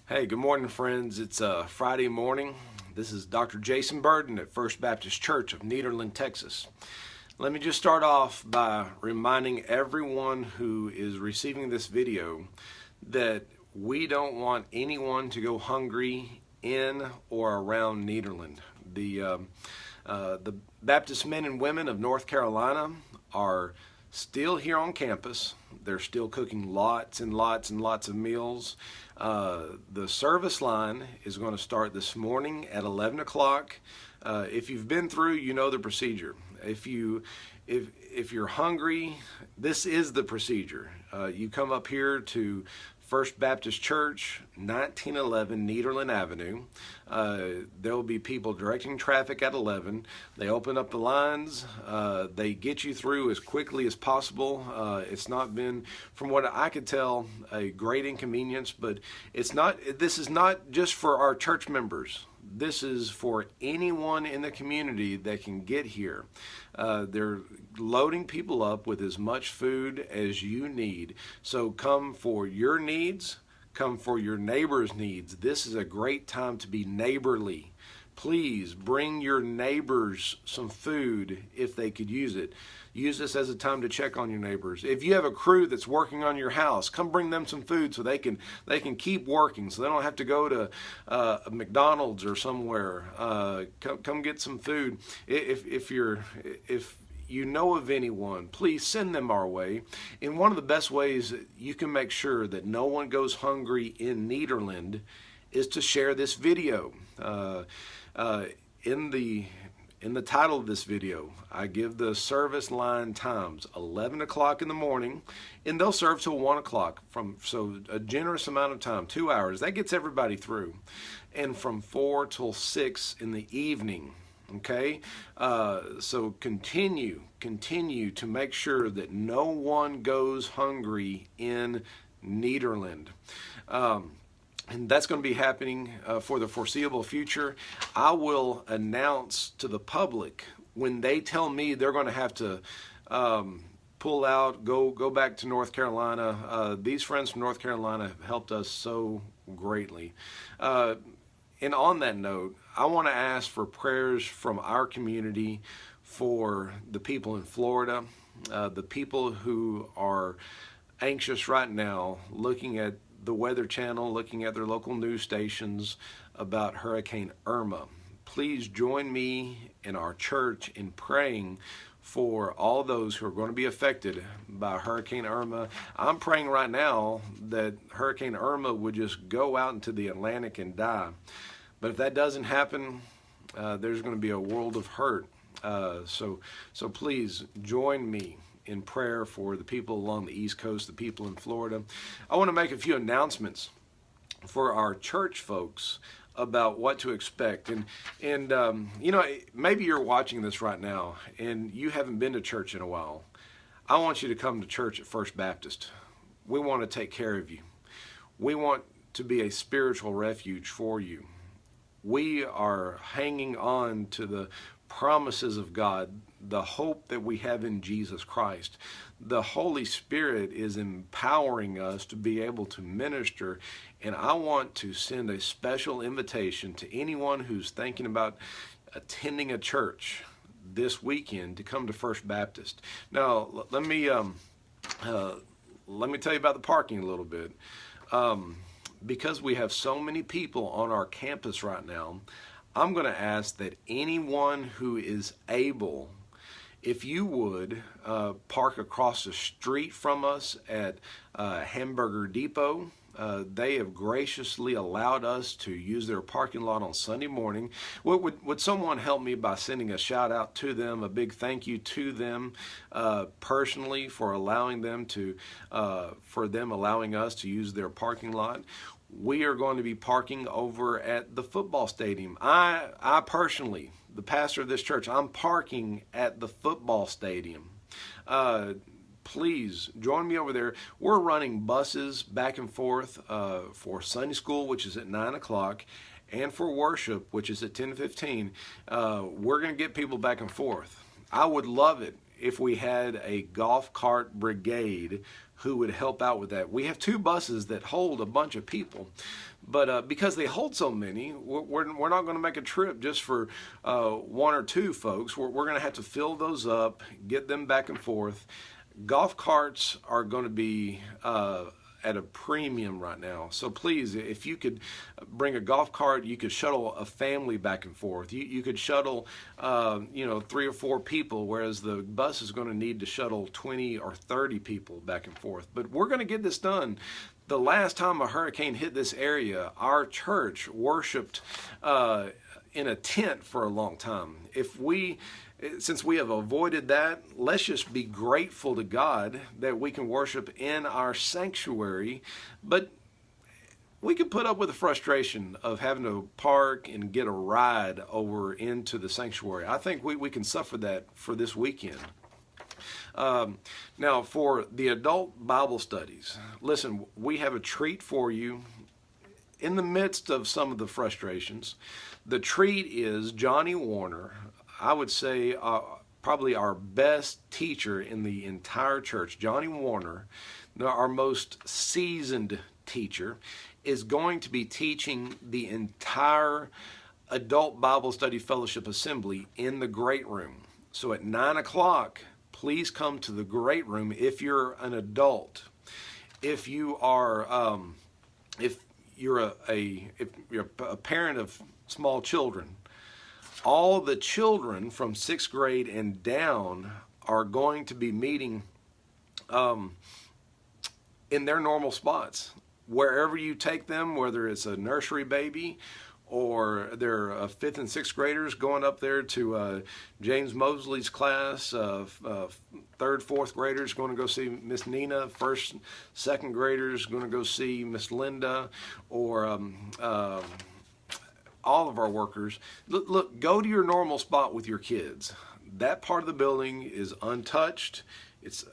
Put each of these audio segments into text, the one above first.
Hey, good morning, friends. It's Friday morning. This is Dr. Jason Burden at First Baptist Church of Nederland, Texas. Let me just start off by reminding everyone who is receiving this video that we don't want anyone to go hungry in or around Nederland. The Baptist men and women of North Carolina are still here on campus. They're still cooking lots and lots and lots of meals. The service line is going to start this morning at 11 o'clock. If you've been through, you know the procedure. If you're hungry, this is the procedure. You come up here to First Baptist Church, 1911 Nederland Avenue. There will be people directing traffic at 11. They open up the lines. They get you through as quickly as possible. It's not been, from what I could tell, a great inconvenience, but this is not just for our church members. This is for anyone in the community that can get here. They're loading people up with as much food as you need. So come for your needs, come for your neighbor's needs. This is a great time to be neighborly. Please bring your neighbors some food if they could use it. Use this as a time to check on your neighbors. If you have a crew that's working on your house, come bring them some food so they can keep working, so they don't have to go to a McDonald's or somewhere. Come get some food. If you know of anyone, please send them our way. And one of the best ways that you can make sure that no one goes hungry in Nederland is to share this video. In the title of this video, I give the service line times: 11 o'clock in the morning, and they'll serve till 1 o'clock. So a generous amount of time, 2 hours. That gets everybody through. And from 4 till 6 in the evening. Okay, so continue to make sure that no one goes hungry in Nederland. And that's going to be happening for the foreseeable future. I will announce to the public when they tell me they're going to have to pull out, go back to North Carolina. These friends from North Carolina have helped us so greatly. And on that note, I want to ask for prayers from our community for the people in Florida, the people who are anxious right now, looking at the Weather Channel, looking at their local news stations about Hurricane Irma. Please join me in our church in praying for all those who are going to be affected by Hurricane Irma. I'm praying right now that Hurricane Irma would just go out into the Atlantic and die. But if that doesn't happen, there's going to be a world of hurt. So please join me in prayer for the people along the East Coast, the people in Florida. I want to make a few announcements for our church folks about what to expect. And you know, maybe you're watching this right now and you haven't been to church in a while. I want you to come to church at First Baptist. We want to take care of you. We want to be a spiritual refuge for you. We are hanging on to the promises of God, the hope that we have in Jesus Christ. The Holy Spirit is empowering us to be able to minister, and I want to send a special invitation to anyone who's thinking about attending a church this weekend to come to First Baptist. Now, let me tell you about the parking a little bit. Because we have so many people on our campus right now, I'm going to ask that anyone who is able, if you would, park across the street from us at Hamburger Depot. They have graciously allowed us to use their parking lot on Sunday morning. Would someone help me by sending a shout out to them, a big thank you to them personally for allowing them to, allowing us to use their parking lot? We are going to be parking over at the football stadium. I personally, the pastor of this church, I'm parking at the football stadium. Please join me over there. We're running buses back and forth for Sunday school, which is at 9 o'clock, and for worship, which is at 10:15. We're going to get people back and forth. I would love it if we had a golf cart brigade who would help out with that. We have 2 buses that hold a bunch of people, but because they hold so many, we're not going to make a trip just for 1 or 2 folks. We're going to have to fill those up, get them back and forth. Golf carts are going to be at a premium right now. So please, if you could bring a golf cart, you could shuttle a family back and forth. You could shuttle, 3 or 4 people, whereas the bus is going to need to shuttle 20 or 30 people back and forth. But we're going to get this done. The last time a hurricane hit this area, our church worshiped in a tent for a long time. Since we have avoided that, let's just be grateful to God that we can worship in our sanctuary. But we can put up with the frustration of having to park and get a ride over into the sanctuary. I think we can suffer that for this weekend. Now, for the adult Bible studies, listen, we have a treat for you in the midst of some of the frustrations. The treat is Johnny Warner. I would say probably our best teacher in the entire church. Johnny Warner, our most seasoned teacher, is going to be teaching the entire Adult Bible Study Fellowship Assembly in the Great Room. So at 9 o'clock, please come to the Great Room if you're an adult. If you are, if you're a parent of small children, all the children from 6th grade and down are going to be meeting in their normal spots. Wherever you take them, whether it's a nursery baby or they're 5th and 6th graders going up there to James Mosley's class, 3rd, 4th graders going to go see Miss Nina, 1st, 2nd graders going to go see Miss Linda, or all of our workers. Look, go to your normal spot with your kids. That part of the building is untouched. It's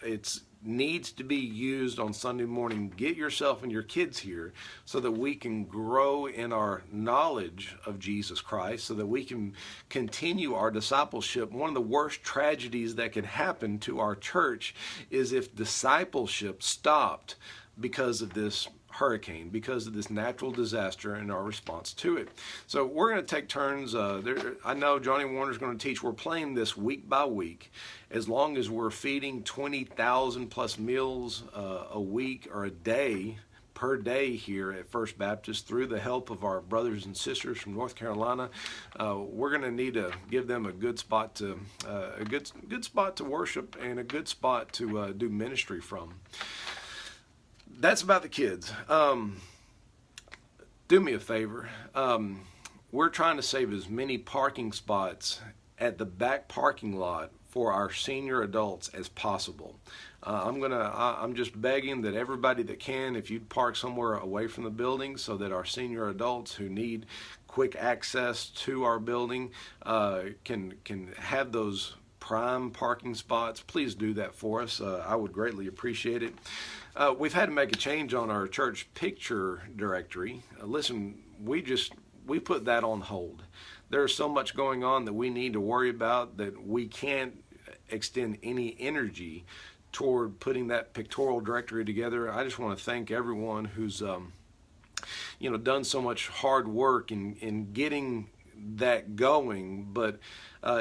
needs to be used on Sunday morning. Get yourself and your kids here so that we can grow in our knowledge of Jesus Christ, so that we can continue our discipleship. One of the worst tragedies that can happen to our church is if discipleship stopped because of this hurricane, because of this natural disaster and our response to it. So we're going to take turns. I know Johnny Warner's going to teach. We're playing this week by week. As long as we're feeding 20,000 plus meals a week or a day, per day here at First Baptist, through the help of our brothers and sisters from North Carolina, we're going to need to give them a good spot to worship and a good spot to do ministry from. That's about the kids. Do me a favor. We're trying to save as many parking spots at the back parking lot for our senior adults as possible. I'm just begging that everybody that can, if you'd park somewhere away from the building so that our senior adults who need quick access to our building can have those prime parking spots, please do that for us. I would greatly appreciate it. We've had to make a change on our church picture directory. Listen, we put that on hold. There's so much going on that we need to worry about that we can't extend any energy toward putting that pictorial directory together. I just want to thank everyone who's done so much hard work in getting that going, but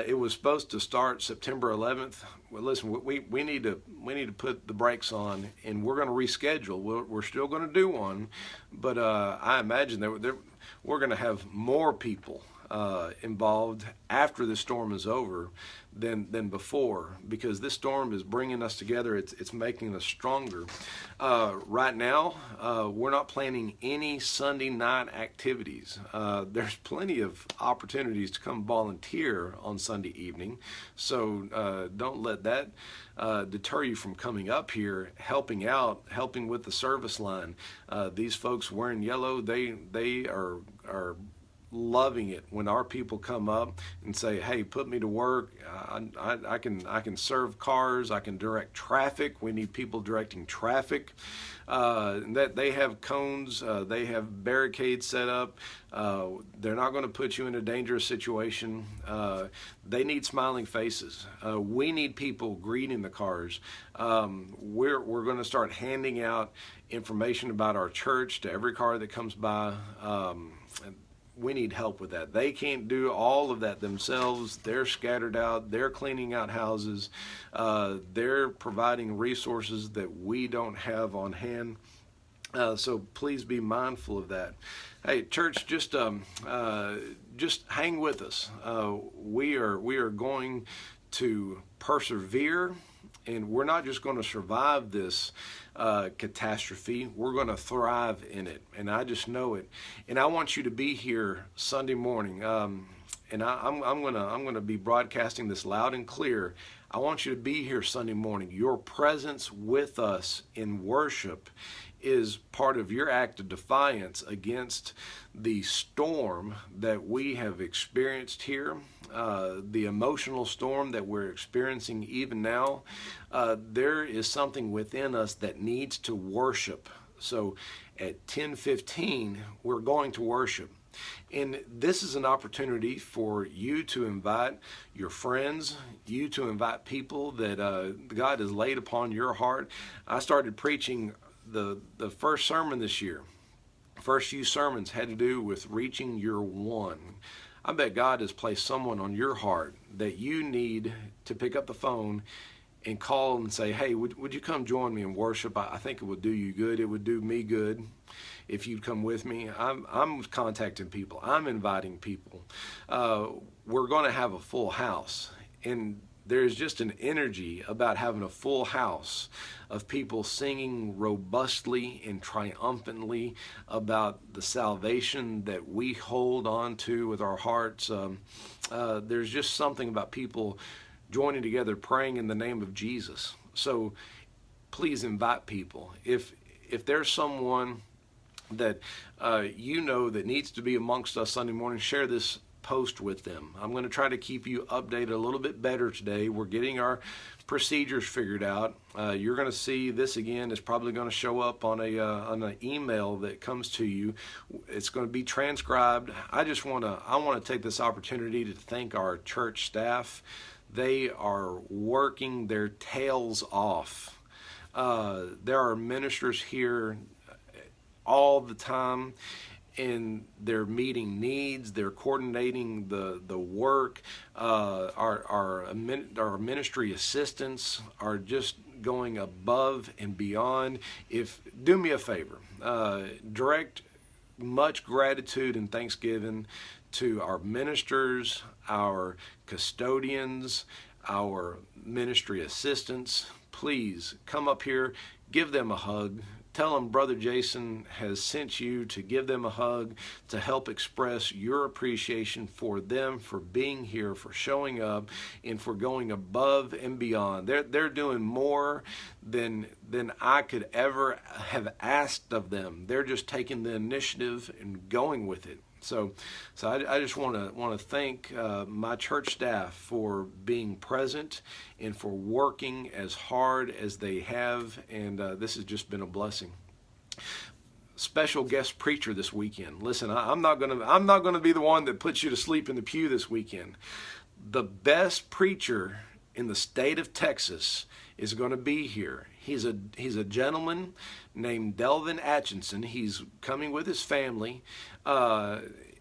it was supposed to start September 11th. Well, listen, we need to put the brakes on, and we're going to reschedule. We're still going to do one, but I imagine that we're going to have more people involved after the storm is over than before, because this storm is bringing us together. It's making us stronger. Right now, we're not planning any Sunday night activities. There's plenty of opportunities to come volunteer on Sunday evening, so don't let that deter you from coming up here, helping with the service line. These folks wearing yellow, they are loving it when our people come up and say, hey, put me to work. I can serve cars. I can direct traffic. We need people directing traffic. That they have cones, they have barricades set up. They're not going to put you in a dangerous situation. They need smiling faces. We need people greeting the cars. We're going to start handing out information about our church to every car that comes by. We need help with that. They can't do all of that themselves. They're scattered out. They're cleaning out houses. They're providing resources that we don't have on hand. So please be mindful of that. Hey, church, just hang with us. We are going to persevere, and we're not just going to survive this catastrophe. We're going to thrive in it, and I just know it. And I want you to be here Sunday morning. And I'm gonna be broadcasting this loud and clear. I want you to be here Sunday morning. Your presence with us in worship is part of your act of defiance against the storm that we have experienced here, the emotional storm that we're experiencing even now. There is something within us that needs to worship. So at 10:15, we're going to worship. And this is an opportunity for you to invite your friends, you to invite people that God has laid upon your heart. I started preaching the first sermon this year. First few sermons had to do with reaching your one. I bet God has placed someone on your heart that you need to pick up the phone and call and say, hey, would you come join me in worship? I think it would do you good. It would do me good if you'd come with me. I'm contacting people. I'm inviting people. We're going to have a full house. And there's just an energy about having a full house of people singing robustly and triumphantly about the salvation that we hold on to with our hearts. There's just something about people joining together praying in the name of Jesus. So please invite people. If there's someone that you know that needs to be amongst us Sunday morning, share this post with them. I'm going to try to keep you updated a little bit better today. We're getting our procedures figured out. You're going to see this again. It's probably going to show up on an email that comes to you. It's going to be transcribed. I want to take this opportunity to thank our church staff. They are working their tails off. There are ministers here all the time, and they're meeting needs. They're coordinating the work. Our ministry assistants are just going above and beyond. Do me a favor, direct much gratitude and thanksgiving to our ministers, our custodians, our ministry assistants. Please come up here, give them a hug. Tell them Brother Jason has sent you to give them a hug, to help express your appreciation for them, for being here, for showing up, and for going above and beyond. They're doing more than I could ever have asked of them. They're just taking the initiative and going with it. So I just want to thank my church staff for being present and for working as hard as they have, and this has just been a blessing. Special guest preacher this weekend. Listen, I'm not gonna be the one that puts you to sleep in the pew this weekend. The best preacher in the state of Texas is going to be here. He's a gentleman named Delvin Atchison. He's coming with his family.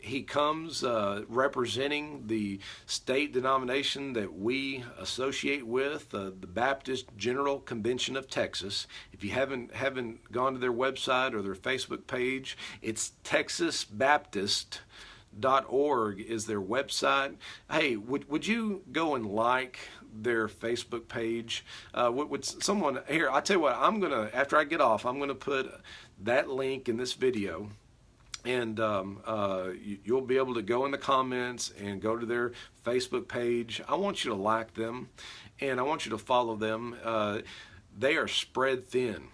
He comes representing the state denomination that we associate with, the Baptist General Convention of Texas. If you haven't gone to their website or their Facebook page, it's texasbaptist.org is their website. Hey, would you go and like their Facebook page? Would someone here? I tell you what, after I get off, I'm gonna put that link in this video, and you'll be able to go in the comments and go to their Facebook page. I want you to like them, and I want you to follow them. They are spread thin,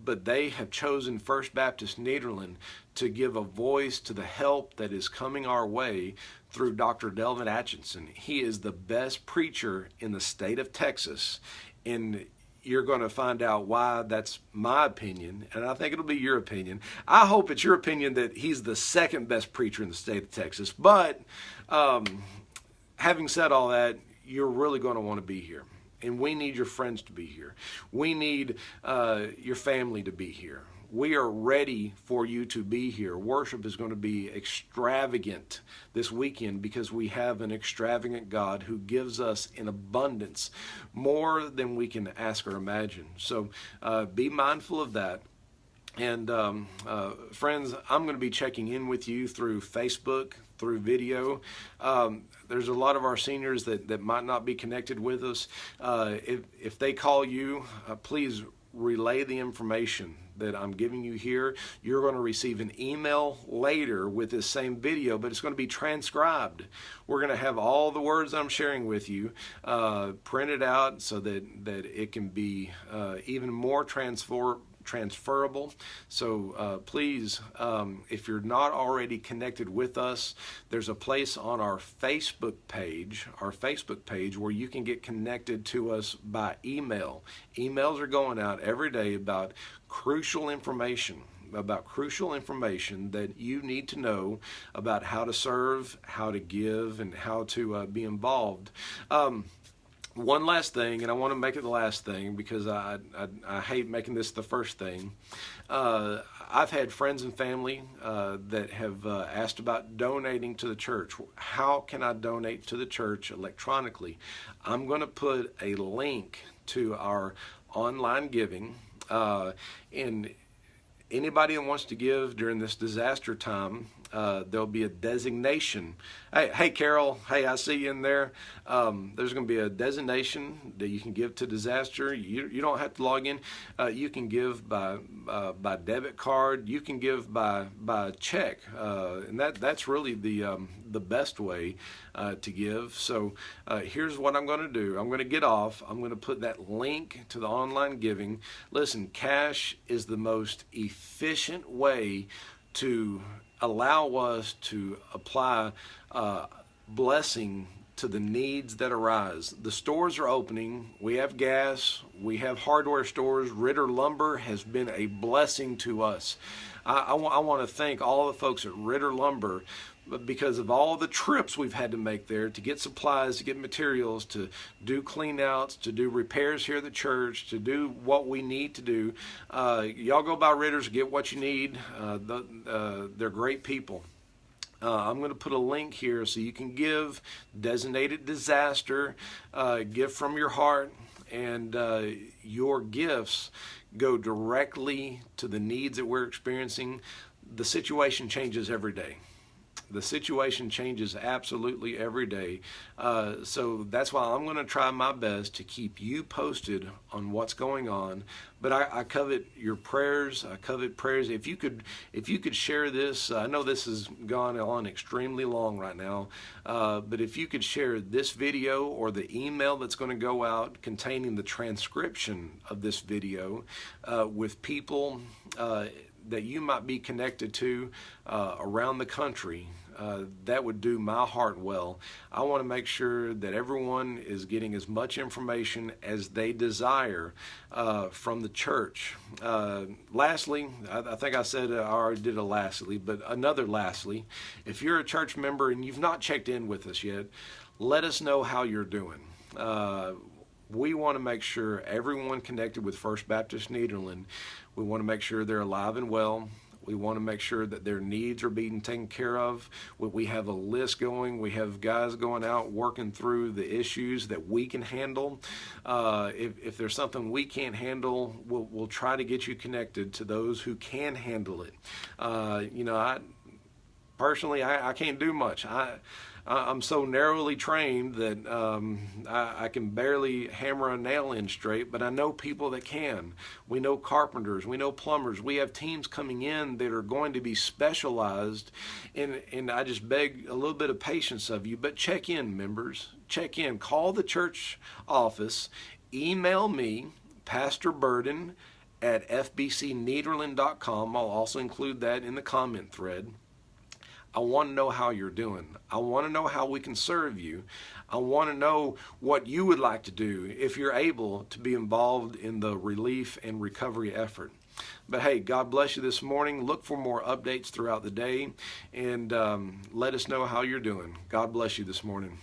but they have chosen First Baptist Nederland to give a voice to the help that is coming our way through Dr. Delvin Atchison. He is the best preacher in the state of Texas, and you're going to find out why that's my opinion, and I think it'll be your opinion. I hope it's your opinion that he's the second best preacher in the state of Texas, but having said all that, you're really going to want to be here. And we need your friends to be here. We need your family to be here. We are ready for you to be here. Worship is going to be extravagant this weekend because we have an extravagant God who gives us in abundance more than we can ask or imagine. So be mindful of that. And friends, I'm going to be checking in with you through Facebook, through video. There's a lot of our seniors that might not be connected with us. If they call you, please relay the information that I'm giving you here. You're going to receive an email later with this same video, but it's going to be transcribed. We're going to have all the words I'm sharing with you printed out so that it can be even more transferable. So please, if you're not already connected with us, there's a place on our Facebook page where you can get connected to us by email. Emails are going out every day about crucial information that you need to know about how to serve, how to give, and how to be involved. One last thing, and I want to make it the last thing because I hate making this the first thing. I've had friends and family that have asked about donating to the church. How can I donate to the church electronically? I'm going to put a link to our online giving, and anybody that wants to give during this disaster time, there'll be a designation. Hey, Carol. Hey, I see you in there. There's going to be a designation that you can give to disaster. You don't have to log in. You can give by debit card. You can give by check, and that's really the best way to give. So here's what I'm going to do. I'm going to get off. I'm going to put that link to the online giving. Listen, cash is the most efficient way to allow us to apply blessing to the needs that arise. The stores are opening. We have gas. We have hardware stores. Ritter Lumber has been a blessing to us. I want to thank all the folks at Ritter Lumber because of all the trips we've had to make there to get supplies, to get materials, to do clean outs, to do repairs here at the church, to do what we need to do. Y'all go by Ritter's, get what you need. They're great people. I'm going to put a link here so you can give, designated disaster, give from your heart, and your gifts go directly to the needs that we're experiencing. The situation changes every day. The situation changes absolutely every day. So that's why I'm going to try my best to keep you posted on what's going on. But I covet your prayers. I covet prayers. If you could share this, I know this has gone on extremely long right now, but if you could share this video or the email that's going to go out containing the transcription of this video with people that you might be connected to around the country, that would do my heart well. I want to make sure that everyone is getting as much information as they desire from the church. Lastly, I think I said I already did a lastly, but another lastly, if you're a church member and you've not checked in with us yet, let us know how you're doing. We want to make sure everyone connected with First Baptist Nederland, we want to make sure they're alive and well. We want to make sure that their needs are being taken care of. We have a list going. We have guys going out working through the issues that we can handle. If there's something we can't handle, we'll try to get you connected to those who can handle it. Personally, I can't do much. I'm so narrowly trained that I can barely hammer a nail in straight, but I know people that can. We know carpenters, we know plumbers. We have teams coming in that are going to be specialized, and I just beg a little bit of patience of you, but check in, members. Check in. Call the church office. Email me, Pastor Burden at fbcnederland.com. I'll also include that in the comment thread. I want to know how you're doing. I want to know how we can serve you. I want to know what you would like to do if you're able to be involved in the relief and recovery effort. But hey, God bless you this morning. Look for more updates throughout the day, and let us know how you're doing. God bless you this morning.